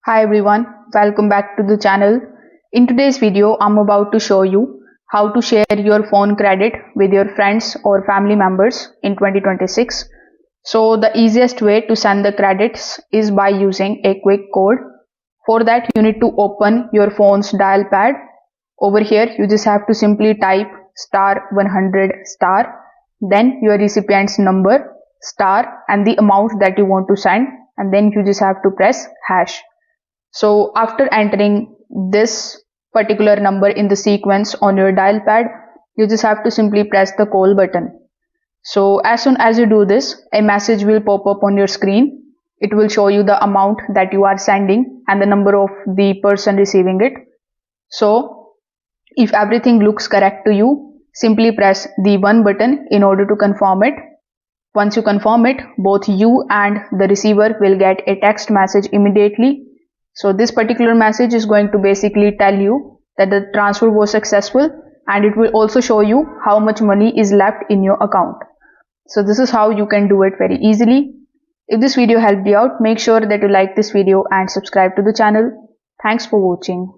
Hi everyone, welcome back to the channel. In today's video, I'm about to show you how to share your phone credit with your friends or family members in 2026. So the easiest way to send the credits is by using a quick code. For that, you need to open your phone's dial pad. Over here, you just have to simply type *100*, then your recipient's number, and the amount that you want to send, and then you just have to press hash. So after entering this particular number in the sequence on your dial pad, you just have to simply press the call button. So as soon as you do this, a message will pop up on your screen. It will show you the amount that you are sending and the number of the person receiving it. So if everything looks correct to you, simply press the 1 button in order to confirm it. Once you confirm it, both you and the receiver will get a text message immediately. So this particular message is going to basically tell you that the transfer was successful, and it will also show you how much money is left in your account. So this is how you can do it very easily. If this video helped you out, make sure that you like this video and subscribe to the channel. Thanks for watching.